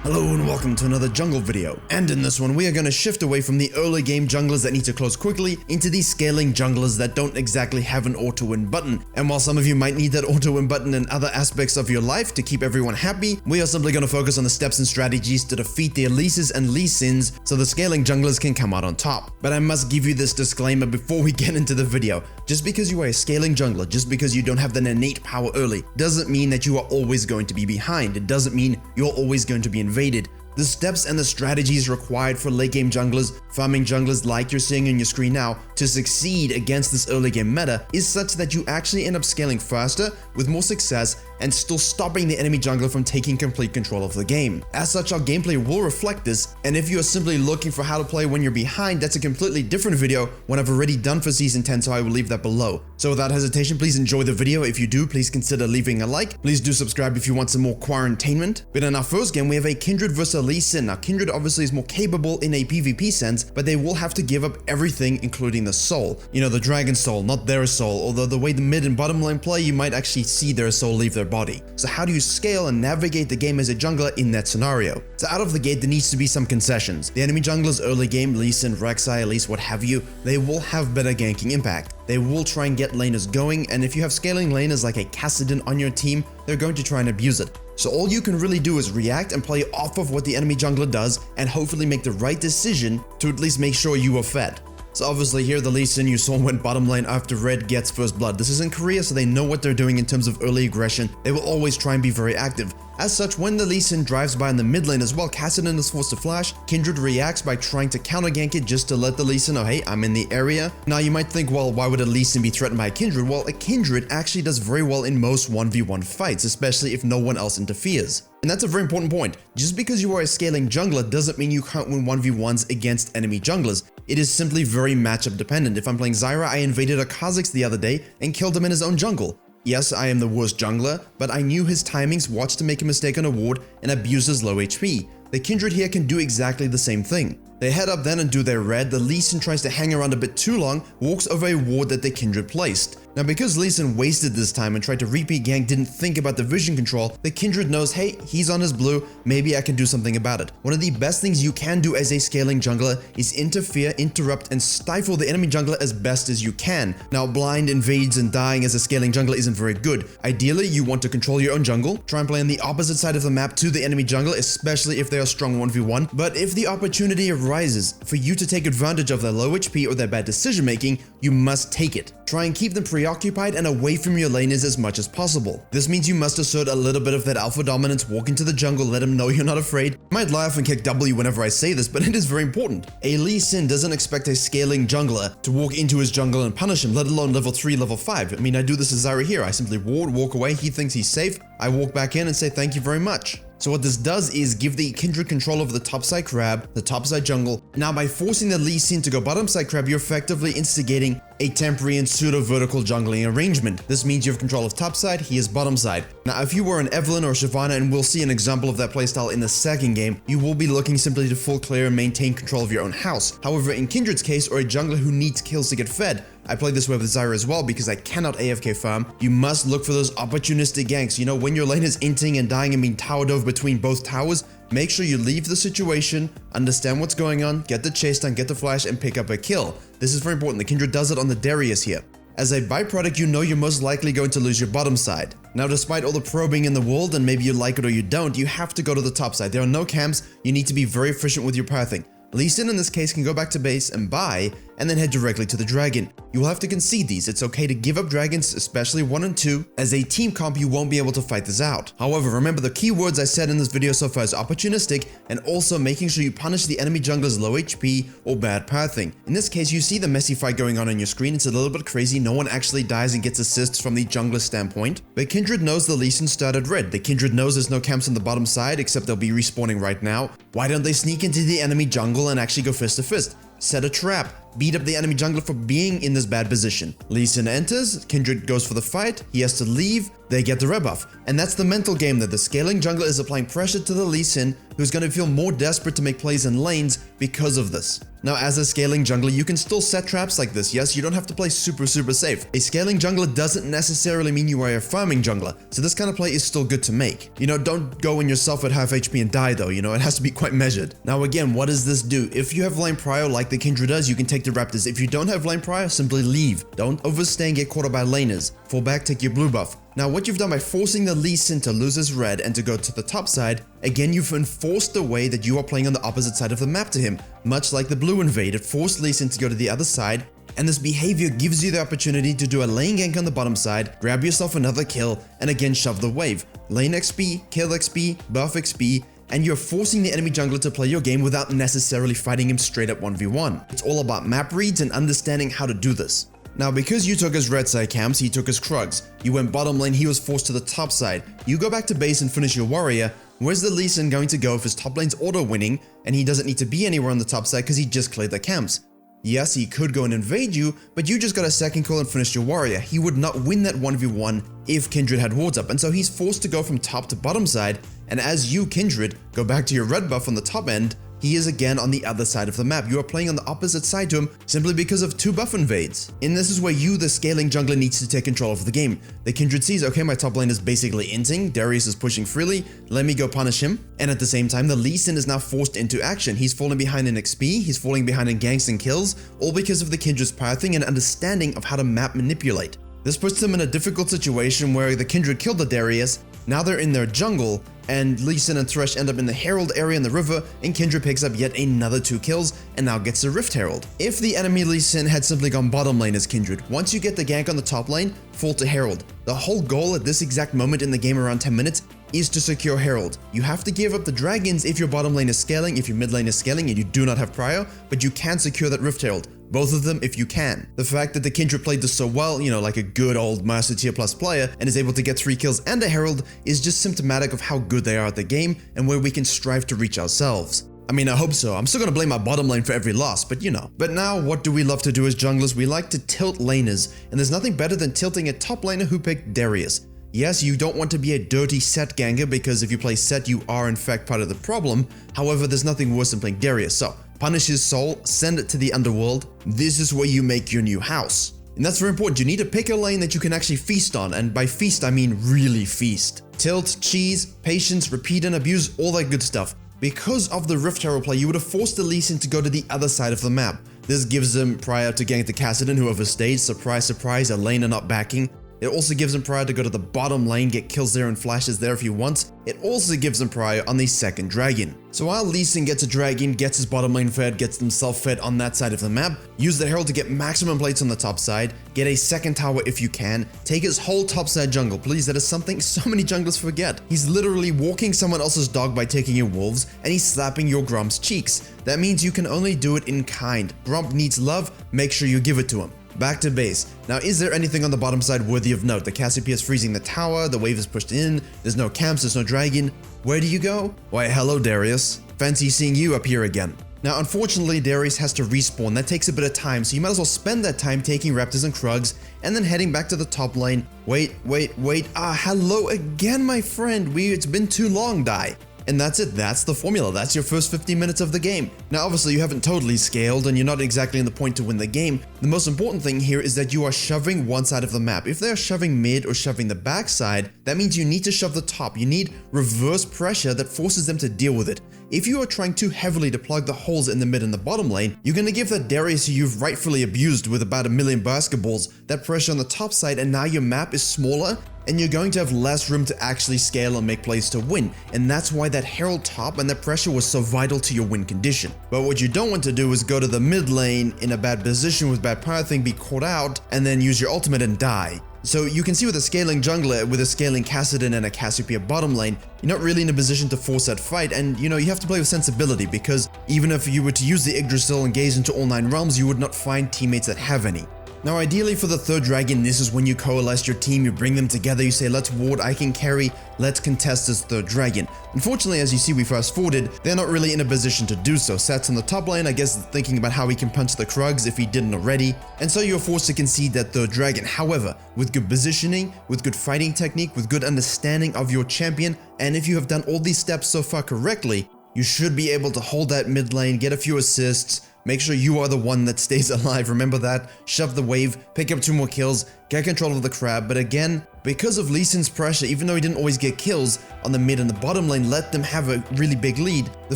Hello and welcome to another jungle video, and in this one we are going to shift away from the early game junglers that need to close quickly into these scaling junglers that don't exactly have an auto win button. And while some of you might need that auto win button in other aspects of your life to keep everyone happy, we are simply going to focus on the steps and strategies to defeat the Elises and Lee Sins so the scaling junglers can come out on top. But I must give you this disclaimer before we get into the video. Just because you are a scaling jungler, just because you don't have that innate power early, doesn't mean that you are always going to be behind. It doesn't mean you're always going to be invaded. The steps and the strategies required for late game junglers, farming junglers like you're seeing on your screen now, to succeed against this early game meta is such that you actually end up scaling faster with more success and still stopping the enemy jungler from taking complete control of the game. As such, our gameplay will reflect this, and if you are simply looking for how to play when you're behind, that's a completely different video, one I've already done for Season 10, so I will leave that below. So without hesitation, please enjoy the video. If you do, please consider leaving a like. Please do subscribe if you want some more quarantainment. But in our first game, we have a Kindred versus Lee Sin. Now, Kindred obviously is more capable in a PvP sense, but they will have to give up everything, including the soul. You know, the dragon soul, not their soul, although the way the mid and bottom lane play, you might actually see their soul leave their body. So how do you scale and navigate the game as a jungler in that scenario? So out of the gate, there needs to be some concessions. The enemy junglers early game, Lee Sin, Rek'Sai, Elise, what have you, they will have better ganking impact. They will try and get laners going, and if you have scaling laners like a Kassadin on your team, they're going to try and abuse it. So all you can really do is react and play off of what the enemy jungler does and hopefully make the right decision to at least make sure you are fed. So obviously here the Lee Sin you saw went bottom lane after red gets first blood. This is in Korea, so they know what they're doing in terms of early aggression. They will always try and be very active. As such, when the Lee Sin drives by in the mid lane as well, Kassadin is forced to flash. Kindred reacts by trying to counter gank it just to let the Lee Sin know, hey, I'm in the area. Now you might think, well, why would a Lee Sin be threatened by a Kindred? Well, a Kindred actually does very well in most 1v1 fights, especially if no one else interferes. And that's a very important point. Just because you are a scaling jungler doesn't mean you can't win 1v1s against enemy junglers. It is simply very matchup dependent. If I'm playing Zyra, I invaded a Kha'Zix the other day and killed him in his own jungle. Yes, I am the worst jungler, but I knew his timings, watched him make a mistake on a ward, and abuse his low HP. The Kindred here can do exactly the same thing. They head up then and do their red. The Lee Sin tries to hang around a bit too long, walks over a ward that the Kindred placed. Now because Lee Sin wasted this time and tried to repeat gank, didn't think about the vision control, the Kindred knows, hey, he's on his blue, maybe I can do something about it. One of the best things you can do as a scaling jungler is interfere, interrupt, and stifle the enemy jungler as best as you can. Now blind, invades, and dying as a scaling jungler isn't very good. Ideally, you want to control your own jungle, try and play on the opposite side of the map to the enemy jungler, especially if they are strong 1v1. But if the opportunity arises for you to take advantage of their low HP or their bad decision making, you must take it. Try and keep them preoccupied and away from your laners as much as possible. This means you must assert a little bit of that alpha dominance, walk into the jungle, let them know you're not afraid. I might laugh and kick W whenever I say this, but it is very important. A Lee Sin doesn't expect a scaling jungler to walk into his jungle and punish him, let alone level 3, level 5. I mean, I do this as Zyra here. I simply ward, walk away, he thinks he's safe, I walk back in and say thank you very much. So what this does is give the Kindred control over the topside crab, the topside jungle. Now by forcing the Lee Sin to go bottom side crab, you're effectively instigating a temporary and pseudo-vertical jungling arrangement. This means you have control of topside, he is bottom side. Now if you were an Evelynn or Shyvana, and we'll see an example of that playstyle in the second game, you will be looking simply to full clear and maintain control of your own house. However, in Kindred's case, or a jungler who needs kills to get fed, I play this way with Zyra as well because I cannot AFK farm. You must look for those opportunistic ganks. You know, when your lane is inting and dying and being tower dove between both towers, make sure you leave the situation, understand what's going on, get the chase down, get the flash, and pick up a kill. This is very important. The Kindred does it on the Darius here. As a byproduct, you know you're most likely going to lose your bottom side. Now, despite all the probing in the world, and maybe you like it or you don't, you have to go to the top side. There are no camps. You need to be very efficient with your pathing. Lee Sin in this case can go back to base and buy, and then head directly to the dragon. You will have to concede these. It's okay to give up dragons, especially 1 and 2. As a team comp, you won't be able to fight this out. However, remember the key words I said in this video so far is opportunistic, and also making sure you punish the enemy jungler's low HP or bad pathing. In this case, you see the messy fight going on your screen. It's a little bit crazy. No one actually dies and gets assists from the jungler standpoint. But Kindred knows the Lee Sin started red. The Kindred knows there's no camps on the bottom side, except they'll be respawning right now. Why don't they sneak into the enemy jungle and actually go fist to fist? Set a trap, beat up the enemy jungler for being in this bad position. Lee Sin enters, Kindred goes for the fight, he has to leave, they get the rebuff. And that's the mental game that the scaling jungler is applying pressure to the Lee Sin, who's going to feel more desperate to make plays in lanes because of this. Now, as a scaling jungler, you can still set traps like this. Yes, you don't have to play super safe. A scaling jungler doesn't necessarily mean you are a farming jungler, so this kind of play is still good to make. Don't go in yourself at half HP and die though, it has to be quite measured. Now again, what does this do? If you have lane prio like the Kindred does, you can take the Raptors. If you don't have lane prio, simply leave. Don't overstay and get caught up by laners. Fall back, take your blue buff. Now what you've done by forcing the Lee Sin to lose his red and to go to the top side, again you've enforced the way that you are playing on the opposite side of the map to him. Much like the blue invade, it forced Lee Sin to go to the other side, and this behavior gives you the opportunity to do a lane gank on the bottom side, grab yourself another kill, and again shove the wave. Lane XP, kill XP, buff XP, and you're forcing the enemy jungler to play your game without necessarily fighting him straight up 1v1. It's all about map reads and understanding how to do this. Now, because you took his red side camps, he took his Krugs. You went bottom lane, he was forced to the top side. You go back to base and finish your warrior. Where's the Lee Sin going to go if his top lane's auto-winning and he doesn't need to be anywhere on the top side because he just cleared the camps? Yes, he could go and invade you, but you just got a second kill and finished your warrior. He would not win that 1v1 if Kindred had wards up, and so he's forced to go from top to bottom side, and as you, Kindred, go back to your red buff on the top end, he is again on the other side of the map. You are playing on the opposite side to him simply because of 2 buff invades. And this is where you, the scaling jungler, needs to take control of the game. The Kindred sees, okay, my top lane is basically inting, Darius is pushing freely, let me go punish him. And at the same time, the Lee Sin is now forced into action. He's falling behind in XP, he's falling behind in ganks and kills, all because of the Kindred's pathing and understanding of how to map manipulate. This puts them in a difficult situation where the Kindred killed the Darius, now they're in their jungle, and Lee Sin and Thresh end up in the Herald area in the river, and Kindred picks up yet another 2 kills, and now gets a Rift Herald. If the enemy Lee Sin had simply gone bottom lane as Kindred, once you get the gank on the top lane, fall to Herald. The whole goal at this exact moment in the game around 10 minutes is to secure Herald. You have to give up the dragons if your bottom lane is scaling, if your mid lane is scaling and you do not have prio, but you can secure that Rift Herald. Both of them if you can. The fact that the Kindred played this so well, like a good old Master Tier Plus player, and is able to get 3 kills and a Herald is just symptomatic of how good they are at the game and where we can strive to reach ourselves. I mean, I hope so. I'm still gonna blame my bottom lane for every loss, but But now, what do we love to do as junglers? We like to tilt laners, and there's nothing better than tilting a top laner who picked Darius. Yes, you don't want to be a dirty set ganger because if you play set, you are in fact part of the problem. However, there's nothing worse than playing Darius, so punish his soul, send it to the underworld. This is where you make your new house. And that's very important. You need to pick a lane that you can actually feast on, and by feast I mean really feast. Tilt, cheese, patience, repeat and abuse, all that good stuff. Because of the Rift Herald play, you would have forced the Lee Sin to go to the other side of the map. This gives them prior to gank the Kassadin who overstayed, surprise surprise, a laner not backing. It also gives him prior to go to the bottom lane, get kills there and flashes there if he wants. It also gives him prior on the second dragon. So while Lee Sin gets a dragon, gets his bottom lane fed, gets himself fed on that side of the map, use the Herald to get maximum plates on the top side, get a second tower if you can, take his whole top side jungle, please, that is something so many junglers forget. He's literally walking someone else's dog by taking your wolves, and he's slapping your Grump's cheeks. That means you can only do it in kind. Grump needs love, make sure you give it to him. Back to base. Now, is there anything on the bottom side worthy of note? The Cassiopeia is freezing the tower, the wave is pushed in, there's no camps, there's no dragon. Where do you go? Why, hello Darius. Fancy seeing you up here again. Now, unfortunately, Darius has to respawn. That takes a bit of time, so you might as well spend that time taking Raptors and Krugs, and then heading back to the top lane. Wait. Hello again, my friend. It's been too long, die. And that's it, that's the formula, that's your first 15 minutes of the game. Now obviously you haven't totally scaled and you're not exactly in the point to win the game. The most important thing here is that you are shoving one side of the map. If they're shoving mid or shoving the back side, that means you need to shove the top. You need reverse pressure that forces them to deal with it. If you are trying too heavily to plug the holes in the mid and the bottom lane, you're gonna give that Darius who you've rightfully abused with about 1 million basketballs that pressure on the top side, and now your map is smaller and you're going to have less room to actually scale and make plays to win. And that's why that Herald top and that pressure was so vital to your win condition. But what you don't want to do is go to the mid lane in a bad position with bad pathing, be caught out, and then use your ultimate and die. So you can see with a scaling jungler, with a scaling Kassadin and a Cassiopeia bottom lane, you're not really in a position to force that fight, and you have to play with sensibility, because even if you were to use the Yggdrasil and gaze into all 9 realms, you would not find teammates that have any. Now ideally for the third dragon, this is when you coalesce your team, you bring them together, you say let's ward, I can carry, let's contest this third dragon. Unfortunately, as you see we fast forwarded, they're not really in a position to do so. Sat's in the top lane, I guess thinking about how he can punch the Krugs if he didn't already, and so you're forced to concede that third dragon. However, with good positioning, with good fighting technique, with good understanding of your champion, and if you have done all these steps so far correctly, you should be able to hold that mid lane, get a few assists, make sure you are the one that stays alive, remember that, shove the wave, pick up 2 more kills, get control of the crab. But again, because of Lee Sin's pressure, even though he didn't always get kills on the mid and the bottom lane, let them have a really big lead. The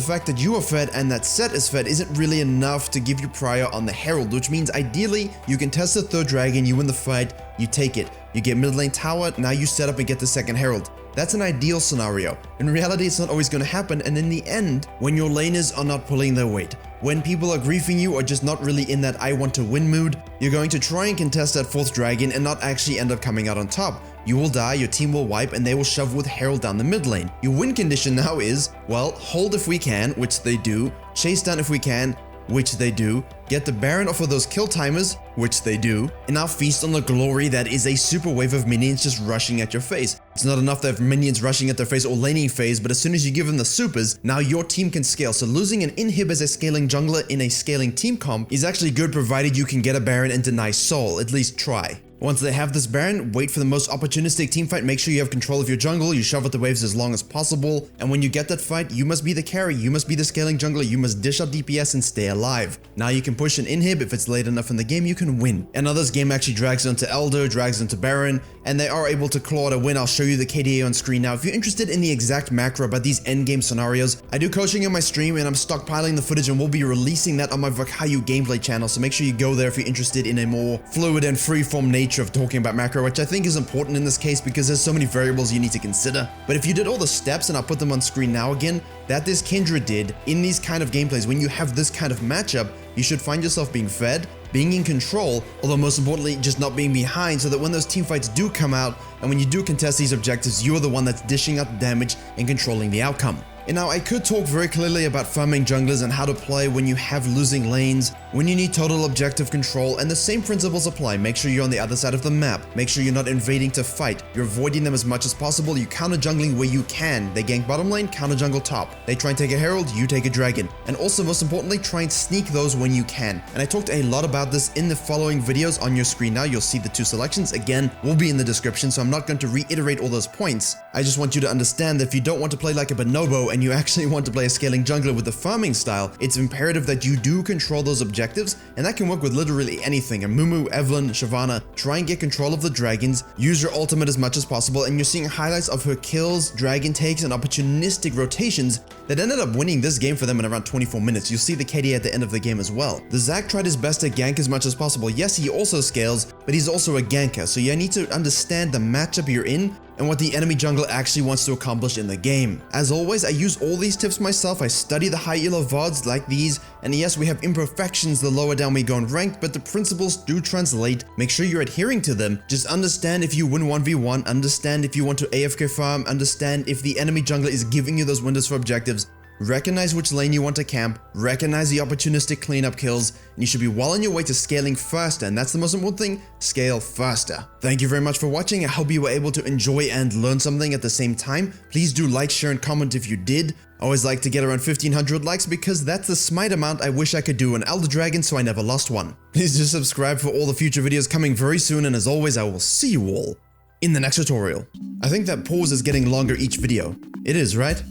fact that you are fed and that Set is fed isn't really enough to give you prior on the herald, which means ideally you can test the third dragon, you win the fight, you take it. You get mid lane tower, now you set up and get the second herald. That's an ideal scenario. In reality, it's not always going to happen, and in the end, when your laners are not pulling their weight, when people are griefing you or just not really in that I want to win mood, you're going to try and contest that 4th dragon and not actually end up coming out on top. You will die, your team will wipe, and they will shove with herald down the mid lane. Your win condition now is, well, hold if we can, which they do, chase down if we can, which they do, get the Baron off of those kill timers, which they do, and now feast on the glory that is a super wave of minions just rushing at your face. It's not enough to have minions rushing at their face or laning phase, but as soon as you give them the supers, now your team can scale. So losing an inhib as a scaling jungler in a scaling team comp is actually good, provided you can get a Baron and deny soul, at least try. Once they have this Baron, wait for the most opportunistic teamfight, make sure you have control of your jungle, you shove at the waves as long as possible, and when you get that fight, you must be the carry, you must be the scaling jungler, you must dish up DPS and stay alive. Now you can push an inhib, if it's late enough in the game, you can win. And now this game actually drags into Elder, drags into Baron, and they are able to claw to win. I'll show you the KDA on screen now. If you're interested in the exact macro about these endgame scenarios, I do coaching on my stream and I'm stockpiling the footage and we'll be releasing that on my Virkayu gameplay channel, so make sure you go there if you're interested in a more fluid and free-form nature of talking about macro, which I think is important in this case because there's so many variables you need to consider. But if you did all the steps, and I'll put them on screen now again, that this Kindred did in these kind of gameplays, when you have this kind of matchup, you should find yourself being fed, being in control, although most importantly, just not being behind, so that when those team fights do come out, and when you do contest these objectives, you're the one that's dishing out the damage and controlling the outcome. And now I could talk very clearly about farming junglers and how to play when you have losing lanes, when you need total objective control, and the same principles apply. Make sure you're on the other side of the map. Make sure you're not invading to fight. You're avoiding them as much as possible. You counter jungling where you can. They gank bottom lane, counter jungle top. They try and take a herald, you take a dragon. And also, most importantly, try and sneak those when you can. And I talked a lot about this in the following videos on your screen now. You'll see the 2 selections. Again, will be in the description, so I'm not going to reiterate all those points. I just want you to understand that if you don't want to play like a bonobo and you actually want to play a scaling jungler with the farming style, it's imperative that you do control those objectives, and that can work with literally anything. And Mumu, Evelyn, Shyvana, try and get control of the dragons, use your ultimate as much as possible, and you're seeing highlights of her kills, dragon takes, and opportunistic rotations that ended up winning this game for them in around 24 minutes. You'll see the KD at the end of the game as well. The Zac tried his best to gank as much as possible. Yes, he also scales, but he's also a ganker, so you need to understand the matchup you're in and what the enemy jungler actually wants to accomplish in the game. As always, I use all these tips myself. I study the high elo VODs like these, and yes, we have imperfections the lower down we go in ranked, but the principles do translate. Make sure you're adhering to them. Just understand if you win 1v1, understand if you want to AFK farm, understand if the enemy jungler is giving you those windows for objectives. Recognize which lane you want to camp, recognize the opportunistic cleanup kills, and you should be well on your way to scaling faster, and that's the most important thing, scale faster. Thank you very much for watching. I hope you were able to enjoy and learn something at the same time. Please do like, share, and comment if you did. I always like to get around 1500 likes because that's the smite amount I wish I could do an Elder Dragon, so I never lost one. Please do subscribe for all the future videos coming very soon, and as always, I will see you all in the next tutorial. I think that pause is getting longer each video. It is, right?